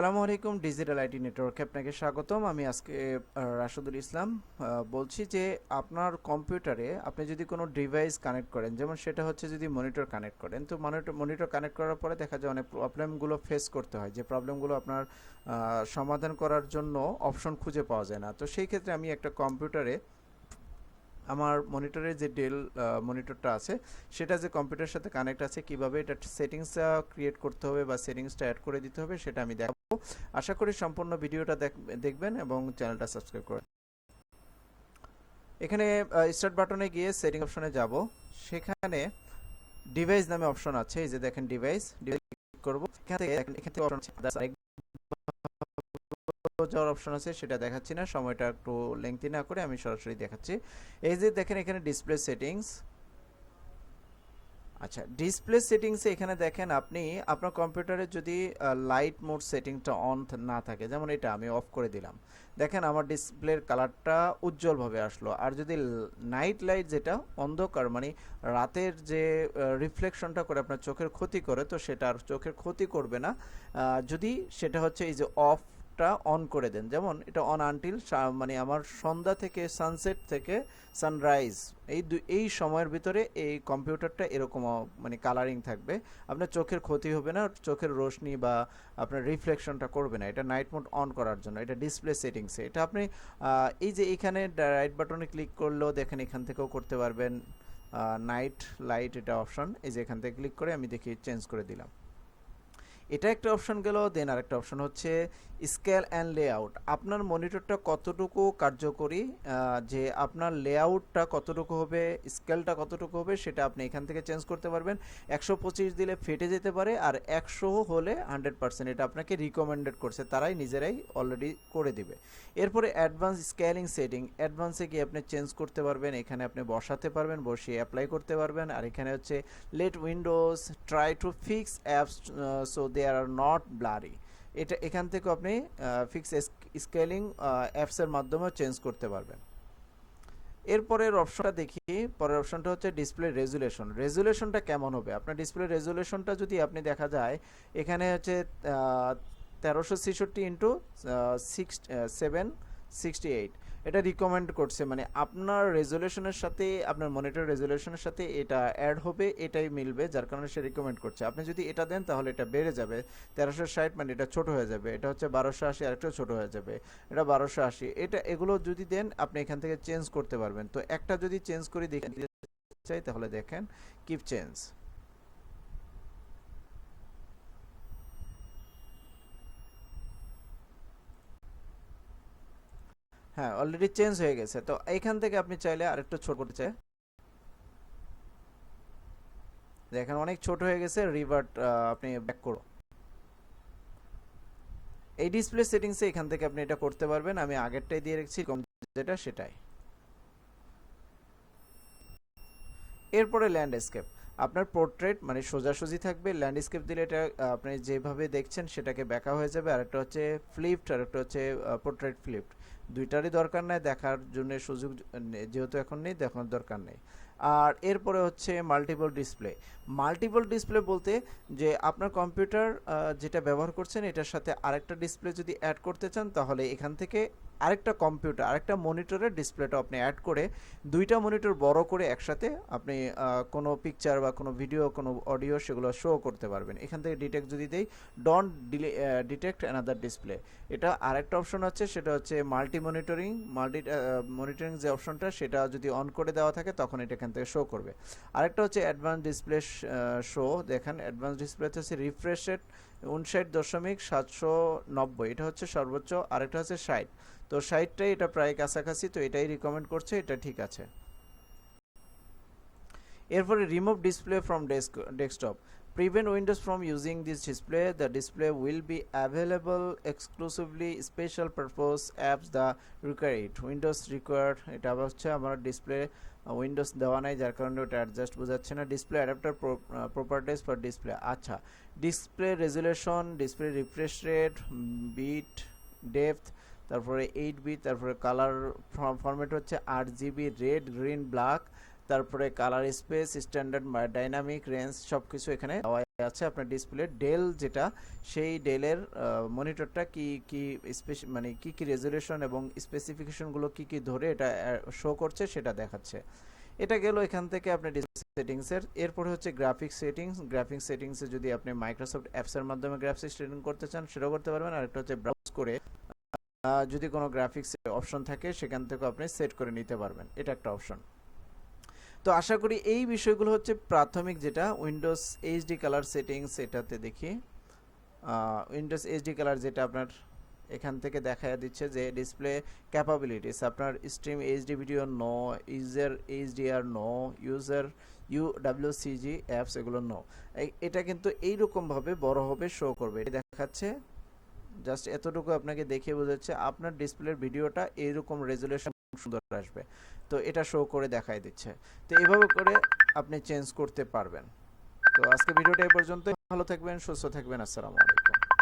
আসসালামু আলাইকুম, digital IT নেটওয়ার্কে আপনাকে স্বাগতম। আমি আজকে রাশেদুল ইসলাম বলছি যে আপনার কম্পিউটারে আপনি যদি কোনো ডিভাইস কানেক্ট করেন, যেমন সেটা হচ্ছে যদি মনিটর কানেক্ট করেন, তো মনিটর কানেক্ট করার পরে দেখা যায় অনেক প্রবলেমগুলো ফেস করতে হয়, যে প্রবলেমগুলো আপনার সমাধান করার জন্য অপশন খুঁজে পাওয়া যায় না। তো সেই ক্ষেত্রে আমি একটা কম্পিউটারে আমার মনিটরে যে ডেল মনিটরটা আছে, সেটা যে কম্পিউটারের সাথে কানেক্ট আছে, কিভাবে এটা সেটিংসটা ক্রিয়েট করতে হবে বা সেটিংসটা অ্যাড করে দিতে হবে সেটা আমি দেখাবো। আশা করি সম্পূর্ণ ভিডিওটা দেখবেন এবং চ্যানেলটা সাবস্ক্রাইব করবেন। এখানে স্টার্ট বাটনে গিয়ে সেটিং অপশনে যাব। সেখানে ডিভাইস নামে অপশন আছে, এই যে দেখেন ডিভাইস ক্লিক করব। এখান থেকে অপশন আছে, যাওয়ার অপশন আছে, সেটা দেখাচ্ছি না, সময়টা একটু লেংথি না করে আমি সরাসরি দেখাচ্ছি। এই যে দেখেন এখানে ডিসপ্লে সেটিংস। আচ্ছা, ডিসপ্লে সেটিংসে এখানে দেখেন আপনি আপনার কম্পিউটারে যদি লাইট মোড সেটিংটা অন না থাকে, যেমন এটা আমি অফ করে দিলাম, দেখেন আমার ডিসপ্লের কালারটা উজ্জ্বলভাবে আসলো। আর যদি নাইট লাইট, যেটা অন্ধকার মানে রাতের যে রিফ্লেকশনটা করে আপনার চোখের ক্ষতি করে, তো সেটা আর চোখের ক্ষতি করবে না যদি সেটা হচ্ছে এই যে অফ অন করে দেন। যেমন এটা অন আনটিল মানে আমার সন্ধ্যা থেকে সানসেট থেকে সানরাইজ, এই সময়ের ভিতরে এই কম্পিউটারটা এরকম মানে কালারিং থাকবে, আপনার চোখের ক্ষতি হবে না, চোখের রোশনি বা আপনার রিফ্লেকশনটা করবে না। এটা নাইট মোড অন করার জন্য, এটা ডিসপ্লে সেটিংসে। এটা আপনি এই যে এখানে রাইট বাটনে ক্লিক করলেও দেখেন এখান থেকেও করতে পারবেন। নাইট লাইট এটা অপশন, এই যে এখান থেকে ক্লিক করে আমি দেখি চেঞ্জ করে দিলাম। এটা একটা অপশন গেল। দেন আরেকটা অপশন হচ্ছে স্কেল অ্যান্ড লেআউট। আপনার মনিটরটা কতটুকু কার্যকরী, যে আপনার লেআউটটা কতটুকু হবে, স্কেলটা কতটুকু হবে, সেটা আপনি এখান থেকে চেঞ্জ করতে পারবেন। 125 দিলে ফেটে যেতে পারে, আর 100 হলে 100%। এটা আপনাকে রিকমেন্ডেড করছে, তারাই নিজেরাই অলরেডি করে দিবে। এরপরে অ্যাডভান্স স্কেলিং সেটিং, অ্যাডভান্সে গিয়ে আপনি চেঞ্জ করতে পারবেন, এখানে আপনি বসাতে পারবেন, বসিয়ে অ্যাপ্লাই করতে পারবেন। আর এখানে হচ্ছে let Windows try to fix apps so they are not blurry, এটা এখান থেকে আপনি ফিক্স স্কেলিং অ্যাপসের মাধ্যমে চেঞ্জ করতে পারবেন। এরপরের অপশনটা দেখি, পরের অপশনটা হচ্ছে ডিসপ্লে রেজুলেশন। রেজুলেশনটা কেমন হবে, আপনার ডিসপ্লে রেজুলেশনটা যদি আপনি দেখা যায় এখানে হচ্ছে 1366 ইন্টু 768, এটা রিকমেন্ড করছে, মানে আপনার রেজুলেশনের সাথে, আপনার মনিটর রেজুলেশনের সাথে এটা অ্যাড হবে, এটাই মিলবে, যার কারণে সে রিকমেন্ড করছে। আপনি যদি এটা দেন তাহলে এটা বেড়ে যাবে, 1360 মানে এটা ছোট হয়ে যাবে, এটা হচ্ছে 1280, আরেকটাও ছোট হয়ে যাবে, এটা 1280। এটা এগুলো যদি দেন আপনি এখান থেকে চেঞ্জ করতে পারবেন। তো একটা যদি চেঞ্জ করে দেখতে চাই তাহলে দেখেন কিপ চেঞ্জ। হ্যাঁ, অলরেডি চেঞ্জ হয়ে গেছে। তো এখান থেকে আপনি চাইলে আরেকটু ছোট করতে চাই, দেখেন অনেক ছোট হয়ে গেছে, রিভার্ট আপনি ব্যাক করুন। এই ডিসপ্লে সেটিংসে এখান থেকে আপনি এটা করতে পারবেন। আমি আগেরটাই দিয়ে রেখেছি, যেটা সেটাই। এরপরে ল্যান্ডস্কেপ, আপনার পোর্ট্রেট মানে সোজাসুজি থাকবে, ল্যান্ডস্কেপ দিলে এটা আপনি যেভাবে দেখছেন সেটাকে ব্যাকা হয়ে যাবে। আর একটা হচ্ছে ফ্লিপড, আর একটা হচ্ছে পোর্ট্রেট ফ্লিপড। দুইটারই দরকার নাই, দেখার জন্য সুযোগ যেহেতু এখন নেই, দেখার দরকার নেই। আর এরপরে হচ্ছে মাল্টিপল ডিসপ্লে। মাল্টিপল ডিসপ্লে বলতে যে আপনার কম্পিউটার যেটা ব্যবহার করছেন এটার সাথে আরেকটা ডিসপ্লে যদি অ্যাড করতে চান, তাহলে এখান থেকে আরেকটা কম্পিউটার, আরেকটা মনিটরের ডিসপ্লেটা আপনি অ্যাড করে দুইটা মনিটর বড় করে একসাথে আপনি কোনো পিকচার বা কোনো ভিডিও, কোনো অডিও, সেগুলো শো করতে পারবেন। এখান থেকে ডিটেক্ট যদি দেই, ডোন্ট ডিটেক্ট অ্যানাদার ডিসপ্লে, এটা আরেকটা অপশন আছে, সেটা হচ্ছে মনিটরিং যে অপশনটা, সেটা যদি অন করে দেওয়া থাকে তখন এটা এখান থেকে শো করবে। আরেকটা হচ্ছে অ্যাডভান্স ডিসপ্লে শো। দেখেন অ্যাডভান্স ডিসপ্লে হচ্ছে রিফ্রেশ রেট 59.790, এটা হচ্ছে সর্বোচ্চ, আরেকটা হচ্ছে 60। তো 60টাই এটা প্রায় কাছাকাছি, তো এটাই রিকমেন্ড করছে, এটা ঠিক আছে। এরপরে remove display from desktop, prevent Windows from using this display, the display will be available exclusively special purpose apps the require it, Windows required. এটা আবার হচ্ছে আমার ডিসপ্লে উইন্ডোজ দেওয়া নাই, যার কারণে ওটা অ্যাডজাস্ট বোঝাচ্ছে না। Display adapter properties for display, আচ্ছা, display resolution, display refresh rate, bit depth, তারপরে 8 বিট, তারপরে কালার ফরম্যাট হচ্ছে 8 GB, রেড, গ্রিন, ব্ল্যাক, তারপরে colour space, standard, dynamic range সবকিছু এখানে দেওয়া আছে। আপনার ডিসপ্লে ডেল যেটা, সেই ডেলের মনিটরটা কি কি মানে কি কি রেজুলেশন এবং স্পেসিফিকেশনগুলো কি কি ধরে এটা শো করছে সেটা দেখাচ্ছে। এটা গেল এখান থেকে আপনার সেটিংসের। এরপরে হচ্ছে গ্রাফিক্স সেটিংস। গ্রাফিক্স সেটিংসে যদি আপনি মাইক্রোসফট অ্যাপসের মাধ্যমে গ্রাফিক্স সেটিং করতে চান সেটাও করতে পারবেন। আর একটা হচ্ছে ব্রাউজ করে যদি কোনো গ্রাফিক্স অপশন থাকে সেখান থেকে আপনি সেট করে নিতে পারবেন, এটা একটা অপশন। তো আশা করি এই বিষয়গুলো হচ্ছে প্রাথমিক, যেটা উইন্ডোজ এইচডি কালার সেটিংস। এটাতে দেখি উইন্ডোজ এইচডি কালার যেটা আপনার এখান থেকে দেখা দিচ্ছে যে ডিসপ্লে ক্যাপাবিলিটিস, আপনার stream HD video no, user HDR no, user UWCG apps এগুলো নো। এটা কিন্তু এইরকমভাবে বড় হবে শো করবে, এটা দেখাচ্ছে। জাস্ট এতটুকু আপনাকে দেখিয়ে বোঝাচ্ছে আপনার ডিসপ্লের ভিডিওটা এইরকম রেজুলেশন সুন্দর আসবে। তো এটা শো করে দেখাই দিচ্ছে। তো এইভাবে করে আপনি চেঞ্জ করতে পারবেন। তো আজকে ভিডিওটা এই পর্যন্ত। ভালো থাকবেন, সুস্থ থাকবেন। আসসালামু আলাইকুম।